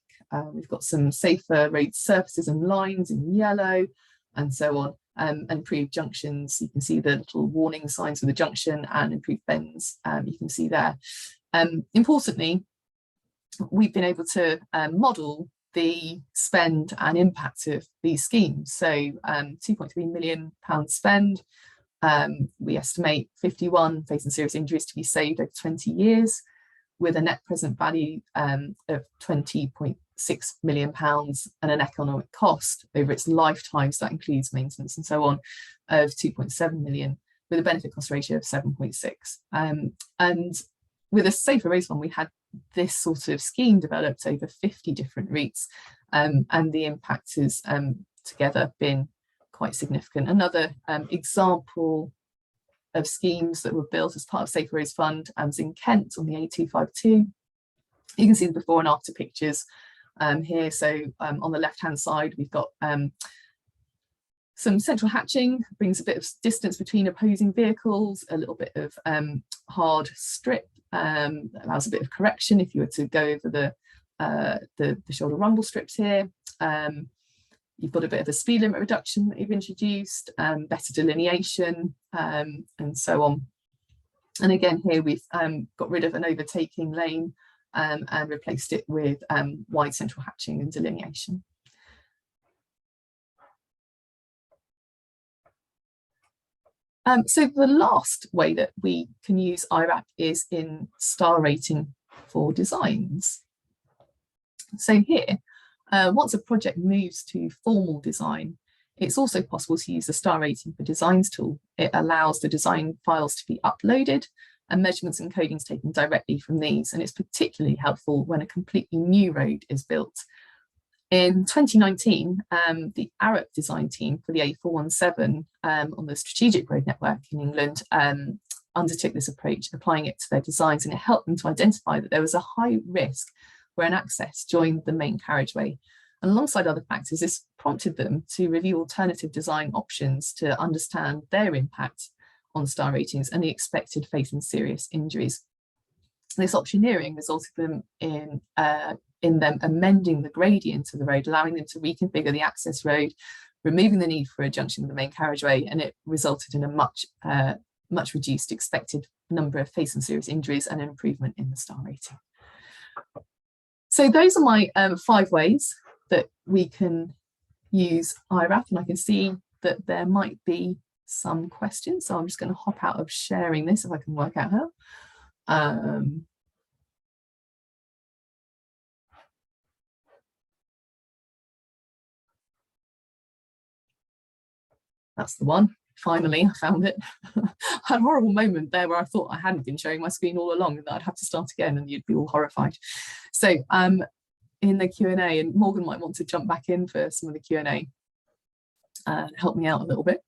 We've got some safer road surfaces and lines in yellow, and so on. And improved junctions, you can see the little warning signs for the junction, and improved bends, you can see there. Importantly, we've been able to model the spend and impact of these schemes. So £2.3 million spend. We estimate 51 face and serious injuries to be saved over 20 years, with a net present value of £20.6 million and an economic cost over its lifetime, so that includes maintenance and so on, of 2.7 million, with a benefit cost ratio of 7.6. And with a Safer Roads Fund, we had this sort of scheme developed over 50 different routes, and the impact has together been quite significant. Another example of schemes that were built as part of Safer Roads Fund was in Kent on the A252. You can see the before and after pictures here. So on the left-hand side, we've got some central hatching, brings a bit of distance between opposing vehicles, a little bit of hard strip, allows a bit of correction if you were to go over the shoulder rumble strips here. You've got a bit of a speed limit reduction that you've introduced, better delineation, and so on. And again, here we've got rid of an overtaking lane and replaced it with wide central hatching and delineation. So the last way that we can use iRAP is in star rating for designs. So here, once a project moves to formal design, it's also possible to use the star rating for designs tool. It allows the design files to be uploaded and measurements and codings taken directly from these. And it's particularly helpful when a completely new road is built. In 2019, the iRAP design team for the A417 on the strategic road network in England undertook this approach, applying it to their designs, and it helped them to identify that there was a high risk where an access joined the main carriageway. And alongside other factors, this prompted them to review alternative design options to understand their impact on star ratings and the expected facing serious injuries. This optioneering resulted in them amending the gradient of the road, allowing them to reconfigure the access road, removing the need for a junction with the main carriageway, and it resulted in a much reduced expected number of facing serious injuries and an improvement in the star rating. So those are my 5 ways that we can use iRAP, and I can see that there might be some questions, so I'm just going to hop out of sharing this if I can work out how. That's the one. Finally, I found it. I had a horrible moment there where I thought I hadn't been sharing my screen all along and that I'd have to start again and you'd be all horrified. So in the Q&A, and Morgan might want to jump back in for some of the Q&A and help me out a little bit.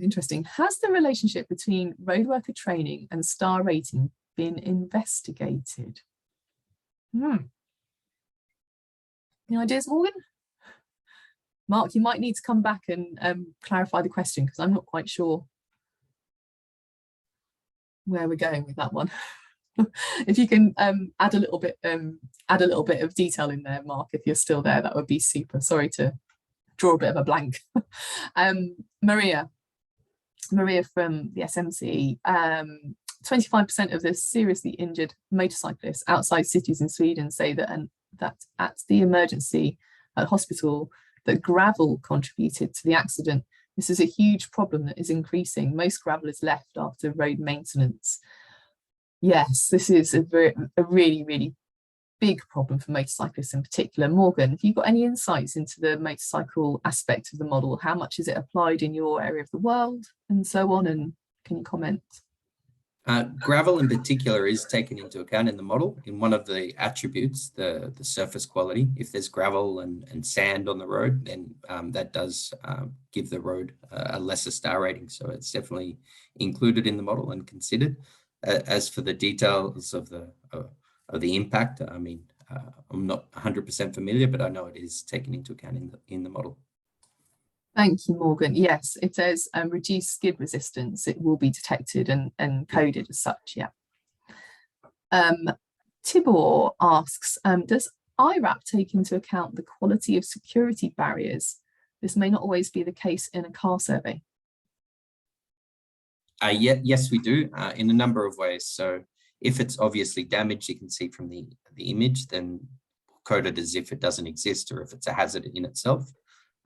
Interesting. Has the relationship between road worker training and star rating been investigated? Any ideas, Morgan? Mark, you might need to come back and clarify the question because I'm not quite sure where we're going with that one. If you can add a little bit of detail in there, Mark, if you're still there, that would be super. Sorry to draw a bit of a blank. Maria from the SMC. 25% of the seriously injured motorcyclists outside cities in Sweden say that at the emergency at hospital that gravel contributed to the accident. This is a huge problem that is increasing. Most gravel is left after road maintenance. Yes, this is a really, really big problem for motorcyclists in particular. Morgan, have you got any insights into the motorcycle aspect of the model? How much is it applied in your area of the world and so on? And can you comment? Gravel in particular is taken into account in the model in one of the attributes, the surface quality. If there's gravel and sand on the road, then that does give the road a lesser star rating. So it's definitely included in the model and considered. As for the details of the impact, I mean, I'm not 100% familiar, but I know it is taken into account in the model. Thank you, Morgan. Yes, it says reduce skid resistance. It will be detected and coded as such, yeah. Tibor asks, does iRAP take into account the quality of security barriers? This may not always be the case in a car survey. Yes, we do, in a number of ways. So if it's obviously damaged, you can see from the image, then code it as if it doesn't exist or if it's a hazard in itself.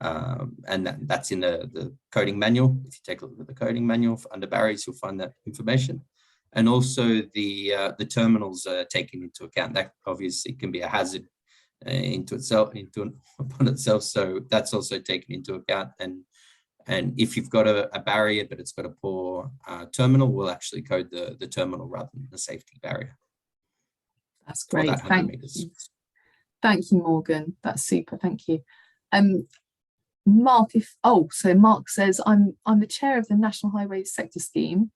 And that's in the coding manual. If you take a look at the coding manual for under barriers, you'll find that information. And also the terminals are taken into account. That obviously can be a hazard upon itself. So that's also taken into account. And if you've got a barrier, but it's got a poor terminal, we'll actually code the terminal rather than the safety barrier. That's great. That 100 meters. Thank you, Morgan. That's super. Thank you. Mark, so Mark says, I'm the chair of the National Highways Sector Scheme,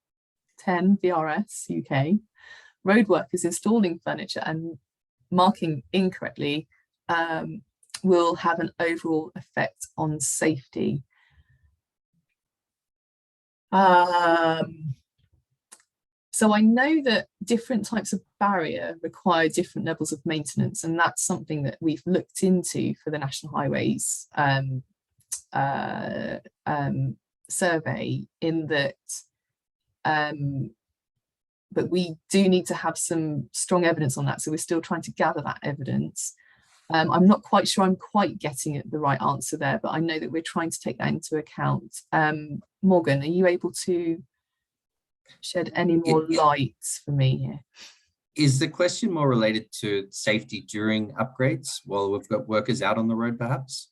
10 VRS UK. Road workers installing furniture and marking incorrectly will have an overall effect on safety. So I know that different types of barrier require different levels of maintenance, and that's something that we've looked into for the National Highways survey, in that but we do need to have some strong evidence on that, so we're still trying to gather that evidence. I'm not quite sure I'm quite getting at the right answer there, but I know that we're trying to take that into account. Morgan, are you able to shed any more light for me here? Is the question more related to safety during upgrades while we've got workers out on the road, perhaps?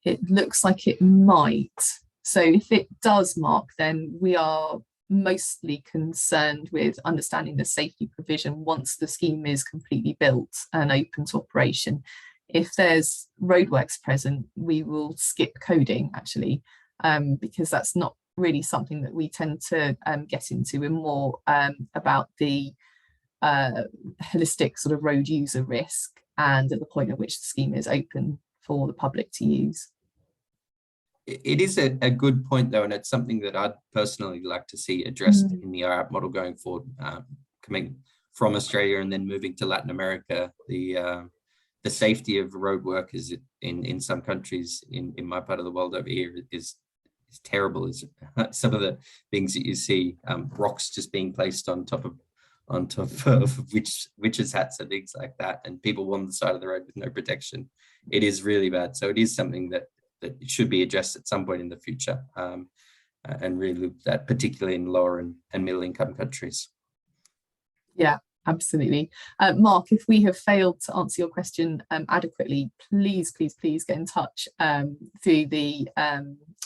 It looks like it might. So if it does, Mark, then we are mostly concerned with understanding the safety provision once the scheme is completely built and open to operation. If there's roadworks present, we will skip coding, actually, because that's not really something that we tend to get into. We're more about the holistic sort of road user risk and at the point at which the scheme is open for the public to use. It is a good point, though, and it's something that I'd personally like to see addressed in the iRAP model going forward, coming from Australia and then moving to Latin America. The safety of road workers in some countries in my part of the world over here is terrible. Some of the things that you see, rocks just being placed on top of witches' hats and things like that, and people on the side of the road with no protection. It is really bad. So it is something that should be addressed at some point in the future, and really look at, particularly in lower and middle income countries. Yeah, absolutely. Mark, if we have failed to answer your question adequately, please get in touch through the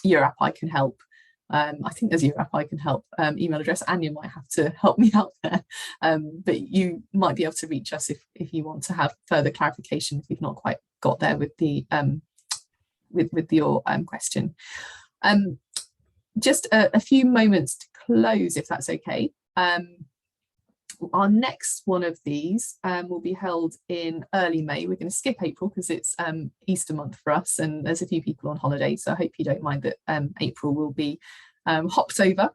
EuroRAP I Can Help. I think there's EuroRAP I Can Help email address. Anya might have to help me out there, but you might be able to reach us if you want to have further clarification if we've not quite got there with the with your question. Just a few moments to close, if that's okay. Our next one of these will be held in early May. We're going to skip April because it's Easter month for us, and there's a few people on holiday, so I hope you don't mind that April will be hopped over,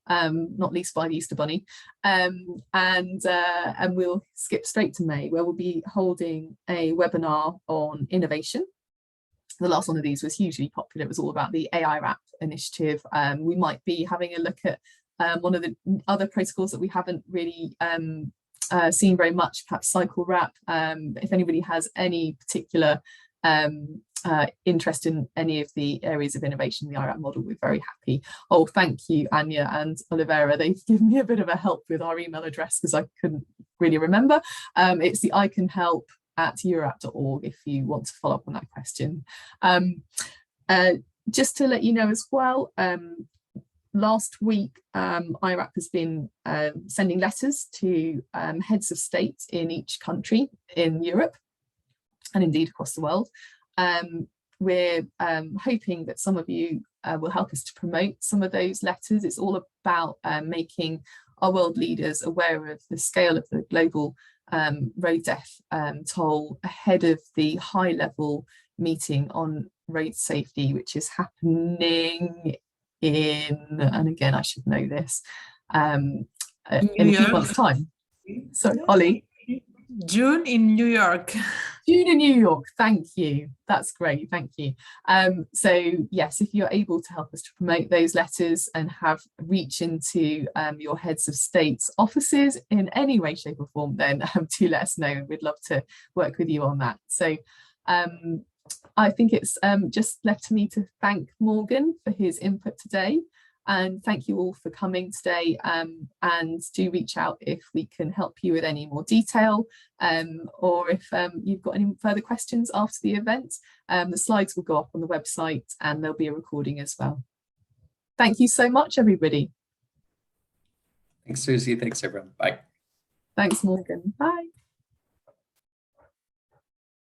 not least by the Easter Bunny, and we'll skip straight to May, where we'll be holding a webinar on innovation. The last one of these was hugely popular. It was all about the iRAP initiative. We might be having a look at one of the other protocols that we haven't really seen very much, perhaps CycleRAP. If anybody has any particular interest in any of the areas of innovation in the iRAP model, we're very happy. Oh, thank you, Anya and Olivera. They've given me a bit of a help with our email address because I couldn't really remember. It's the iCanHelp@EuroRAP.org if you want to follow up on that question. Just to let you know as well, last week, iRAP has been sending letters to heads of state in each country in Europe and indeed across the world. We're hoping that some of you will help us to promote some of those letters. It's all about making our world leaders aware of the scale of the global road death toll ahead of the high-level meeting on road safety, which is happening in, and again I should know this, in a few months' time. So, Ollie. June in New York. June in New York, thank you. That's great, thank you. So yes, if you're able to help us to promote those letters and have reach into your heads of state's offices in any way, shape or form, then do let us know. We'd love to work with you on that. So I think it's just left to me to thank Morgan for his input today. And thank you all for coming today, and do reach out if we can help you with any more detail, or if you've got any further questions after the event. The slides will go up on the website and there'll be a recording as well. Thank you so much, everybody. Thanks, Suzy. Thanks, everyone. Bye. Thanks, Morgan. Bye.